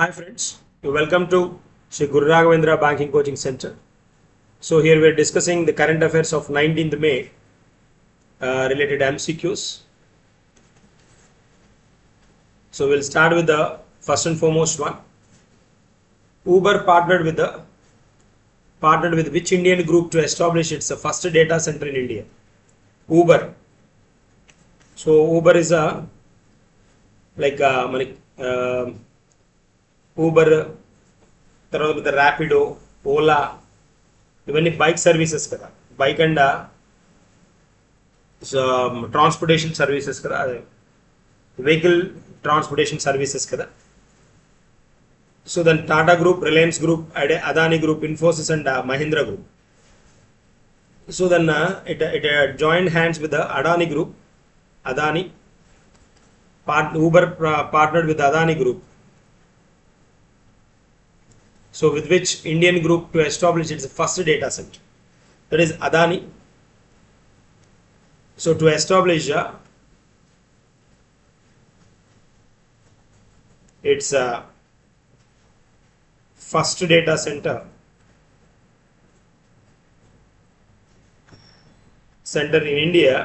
Hi friends, welcome to Sri Guru Raghavendra Banking Coaching Center. So here we are discussing the current affairs of 19th May related MCQs. So we'll start with the first and foremost one. Uber partnered with which Indian group to establish its first data center in India? Uber. So Uber is a Uber, తర్వాత with the Rapido, Ola, ఇవన్నీ bike services కదా, bike and transportation services కదా, అదే vehicle transportation services కదా. So then Tata group, Reliance group, Adani group, Infosys and Mahindra group. So then it joined hands with the Adani group. Adani Uber partnered with the Adani group. So with which Indian group to establish its first data center? That is Adani. So to establish its first data center in India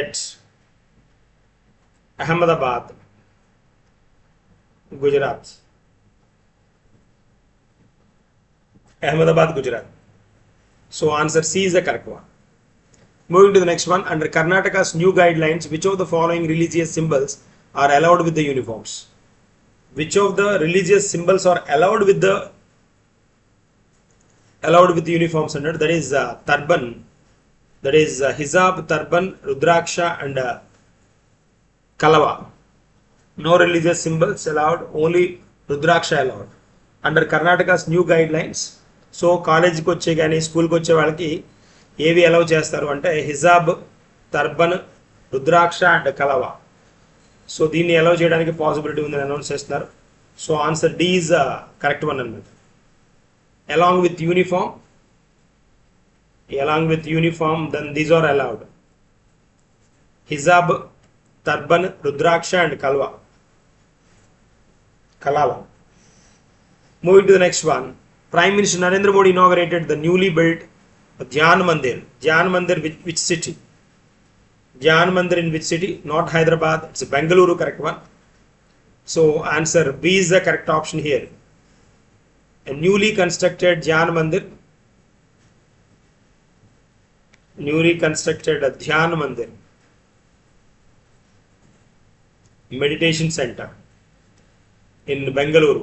at Ahmedabad, Gujarat. Ahmedabad, Gujarat. So answer C is the correct one. Moving to the next one. Under Karnataka's new guidelines, which of the following religious symbols are allowed with the uniforms? Which of the religious symbols are allowed with the uniforms under? That is turban. That is hijab, turban, rudraksha and kalava. No religious symbols allowed, only rudraksha allowed under Karnataka's new guidelines. So కాలేజీకి వచ్చే కానీ స్కూల్కి వచ్చే వాళ్ళకి ఏవి allow చేస్తారు అంటే hijab, turban, rudraksha and kalava. So దీన్ని అలౌ చేయడానికి పాసిబిలిటీ ఉందని అనౌన్స్ చేస్తున్నారు. So answer D is correct one అన్నమాట. Along with uniform then these are allowed. Hijab, turban, rudraksha and kalava. Moving to the next one. Prime Minister Narendra Modi inaugurated the newly built Dhyan Mandir. Dhyan Mandir, which city? Dhyan Mandir in which city? Not Hyderabad. It's Bengaluru, correct one. So answer B is the correct option here. A newly constructed Dhyan Mandir. Dhyan Mandir. Meditation center in Bengaluru.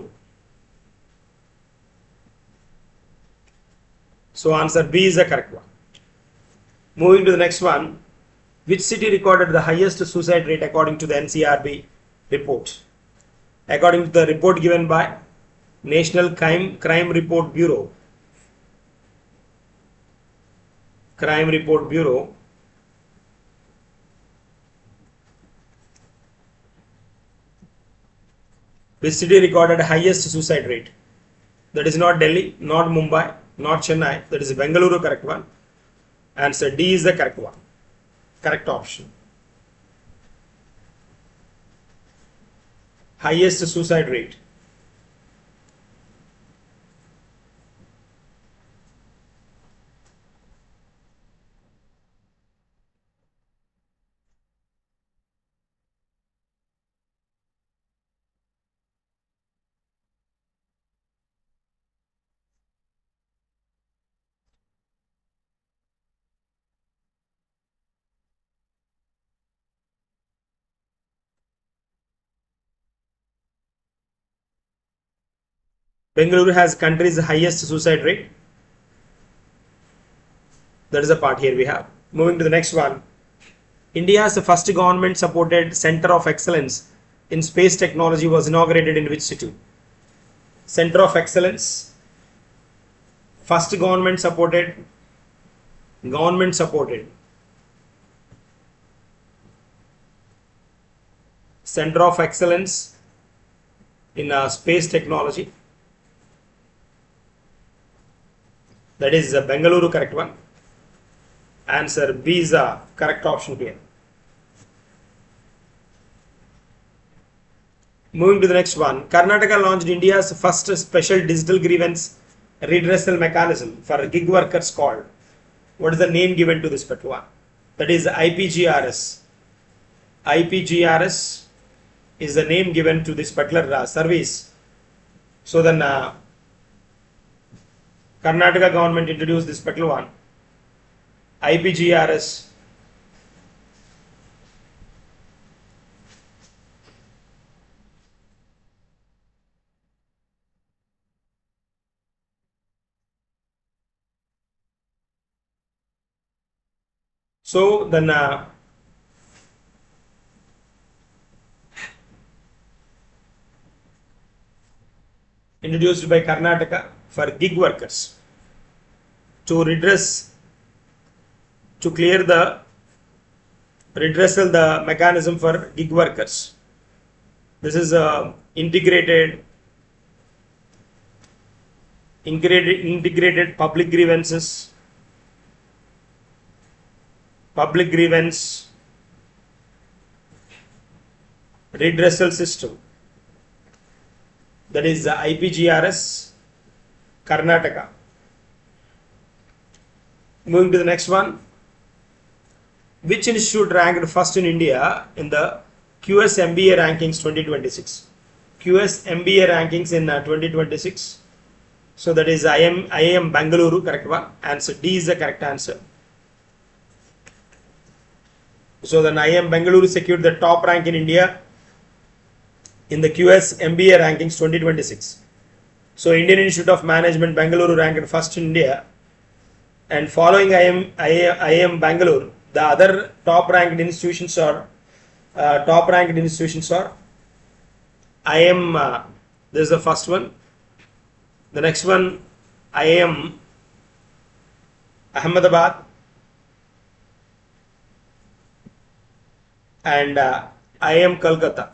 So answer B is the correct one. Moving to the next one. Which city recorded the highest suicide rate according to the NCRB report? According to the report given by National Crime Report Bureau. Which city recorded highest suicide rate? That is not Delhi, not Mumbai, not Chennai. That is Bengaluru, correct one. Answer D is the correct one. Correct option. Highest suicide rate. Bengaluru has country's highest suicide rate. That is the part here we have. Moving to the next one. India's first government supported Center of Excellence in Space Technology was inaugurated in which city? Center of Excellence. First government supported Center of Excellence in Space Technology. That is Bengaluru, correct one. Answer B is the correct option here. Moving to the next one. Karnataka launched India's first special digital grievance redressal mechanism for gig workers called. What is the name given to this particular one? That is IPGRS. IPGRS is the name given to this particular service. So then Karnataka government introduced this particular one. IPGRS. So then introduced by Karnataka for gig workers to clear the redressal the mechanism for gig workers. This is integrated public grievance redressal system. That is the IPGRS Karnataka. Moving to the next one. Which institute ranked first in India in the QS MBA rankings 2026? QS MBA rankings in 2026. So that is IIM Bangalore, correct one. Answer D is the correct answer. So then IIM Bangalore secured the top rank in India in the QS MBA rankings 2026. So Indian Institute of Management Bangalore ranked first in India, and following IIM Bangalore, the other top ranked institutions are IIM. This is the first one. The next one, IIM Ahmedabad and IIM Kolkata.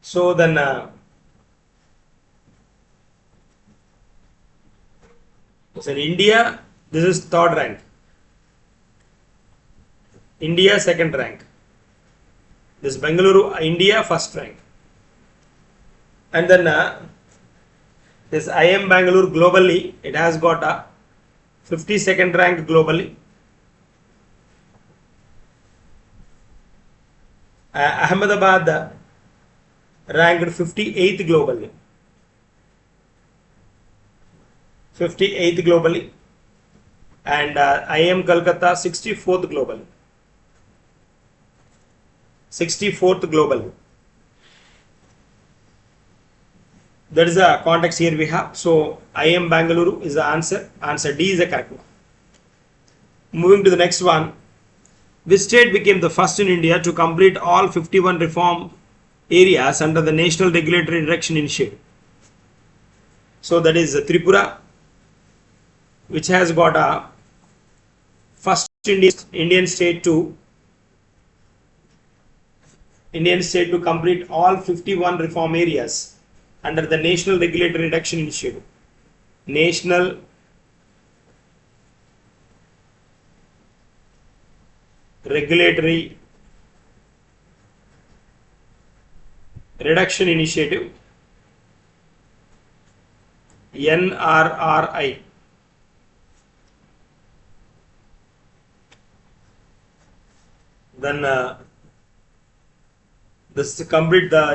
So then so in India, this is third rank. India second rank. This Bengaluru, India first rank. And then this IIM Bangalore globally, it has got a 52nd rank globally. Ahmedabad ranked 58th globally. 58th globally. And IIM Kolkata 64th globally. 64th globally. That is the context here we have. So IIM Bangalore is the answer. Answer D is the correct one. Moving to the next one. Which state became the first in India to complete all 51 reform areas under the National Regulatory Reduction Initiative? So that is Tripura, which has got a first Indian state to complete all 51 reform areas under the National Regulatory Reduction Initiative. National Regulatory Reduction Initiative, NRRI. Then the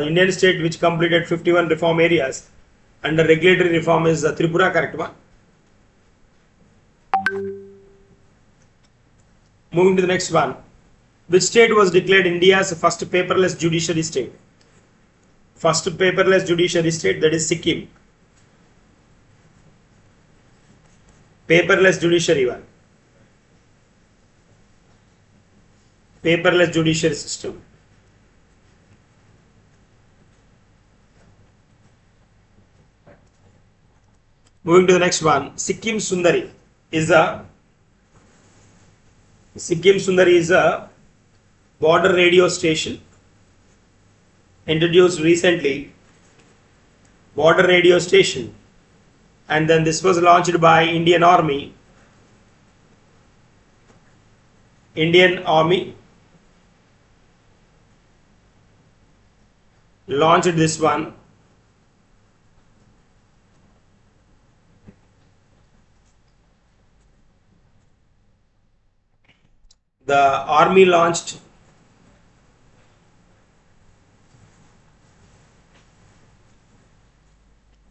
Indian state which completed 51 reform areas under regulatory reform is Tripura, correct one. Moving to the next one. Which state was declared India's first paperless judiciary state? First paperless judiciary state, that is Sikkim. Paperless judiciary one. Paperless judiciary system. Moving to the next one. Sikkim Sundari is a border radio station introduced recently. Border radio station, and then this was launched by Indian Army launched this one. The army launched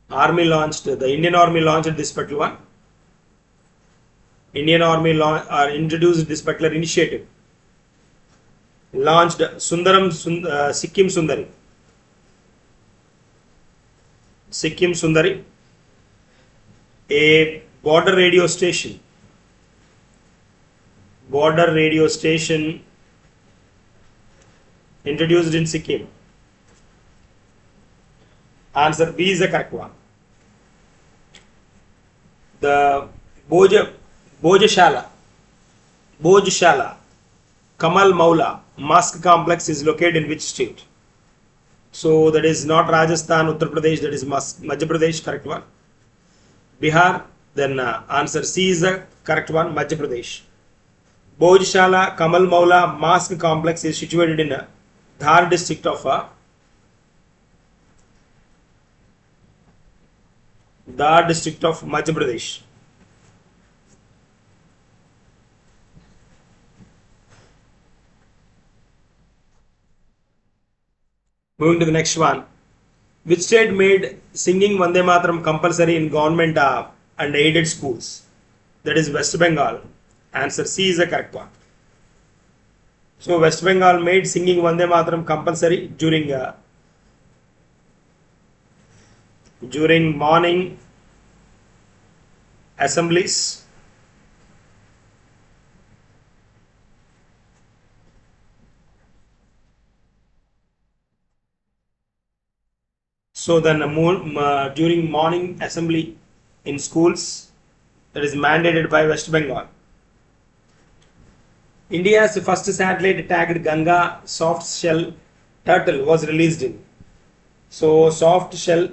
the Indian Army launched this particular one. Indian Army introduced this particular initiative. Launched Sikkim Sundari. Sikkim Sundari, a border radio station. Border radio station introduced in Sikkim. Answer B is the correct one. The Bhojshala Kamal Maula Mosque complex is located in which state? So that is not Rajasthan, Uttar Pradesh, that is Madhya Pradesh, correct one. Bihar, then answer C is the correct one, Madhya Pradesh. Bhojshala Kamal Maula Mosque complex is situated in Dhar district of Madhya Pradesh. Moving to the next one. Which state made singing Vande Mataram compulsory in government and aided schools? That is West Bengal. Answer C is the correct one. So West Bengal made singing Vande Mataram compulsory during morning assemblies. So then during morning assembly in schools, that is mandated by West Bengal. India's first satellite tagged Ganga soft shell turtle was released in. So soft shell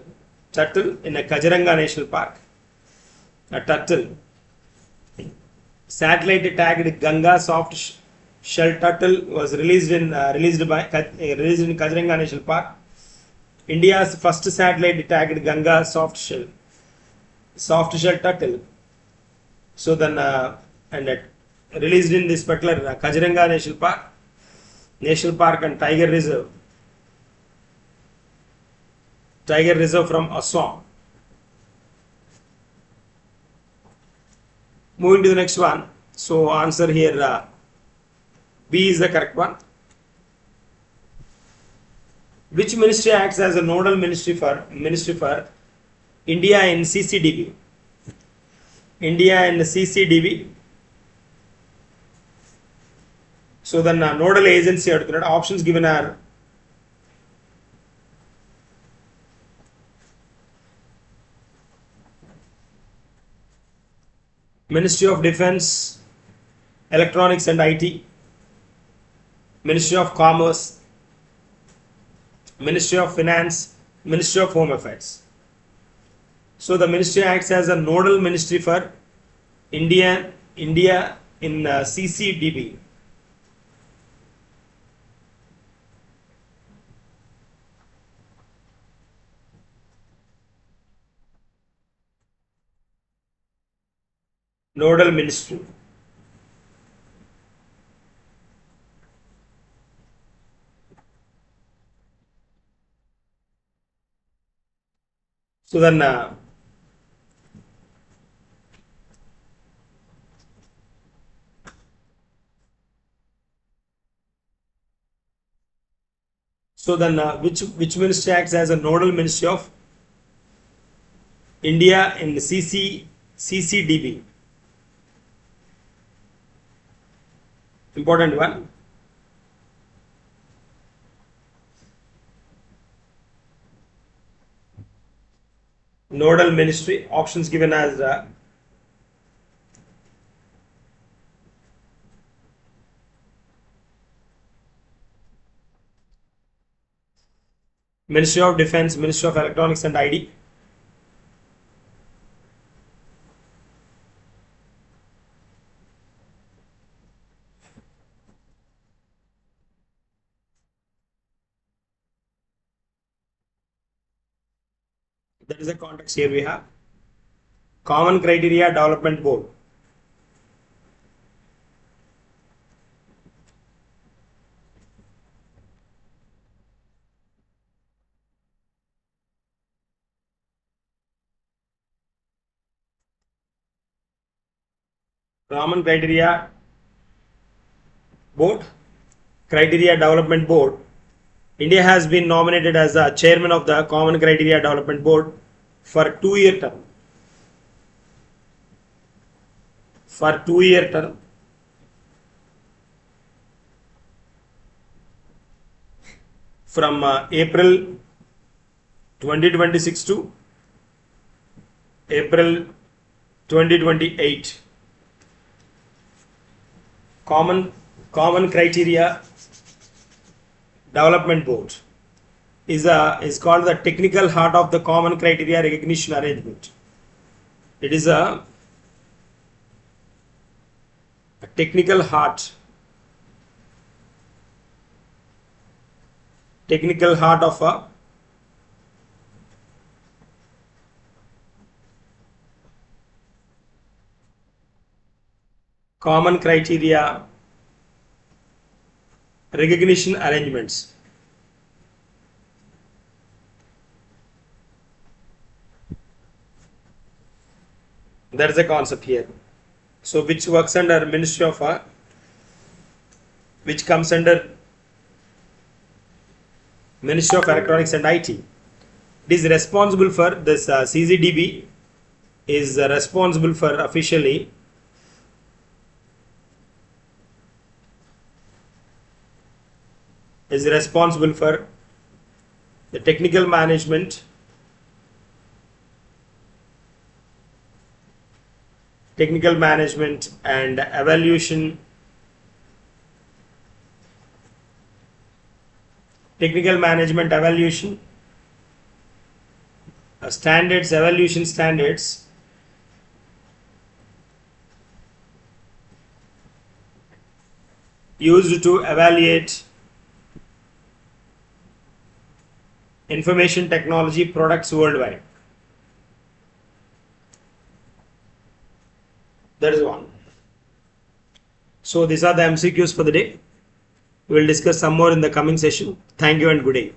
turtle in a Kaziranga National Park. A turtle. Satellite tagged Ganga soft shell turtle was released in Kaziranga National Park. India's first satellite tagged Ganga soft shell turtle. So then released in this particular Kaziranga National Park and Tiger Reserve from Assam. Moving to the next one. So answer here B is the correct one. Which ministry acts as a nodal ministry for India in CCDB? India in CCDB. So then nodal agency options given are Ministry of Defence, Electronics and IT, Ministry of Commerce, Ministry of Finance, Ministry of Home Affairs. So the ministry acts as a nodal ministry for India in CCDB. Nodal ministry. So then which ministry acts as a nodal ministry of India in CCDB? Important one. Nodal ministry, options given as Ministry of Defence, Ministry of Electronics and ID, That is the context here we have. Common Criteria Development Board. Common Criteria Board, Criteria Development Board. India has been nominated as the chairman of the Common Criteria Development Board for 2-year term. For 2-year term. From April 2026 to April 2028. Common Criteria Development Board is called the technical heart of the Common Criteria Recognition Arrangement. It is a technical heart of a Common Criteria Recognition Arrangements. That is the concept here. So which works under Ministry of which comes under Ministry of Electronics and IT. It is responsible for this CCDB is responsible for officially is responsible for the technical management, and evaluation, standards, evaluation standards, used to evaluate information technology products worldwide. That is one. So these are the MCQs for the day. We will discuss some more in the coming session. Thank you and good day.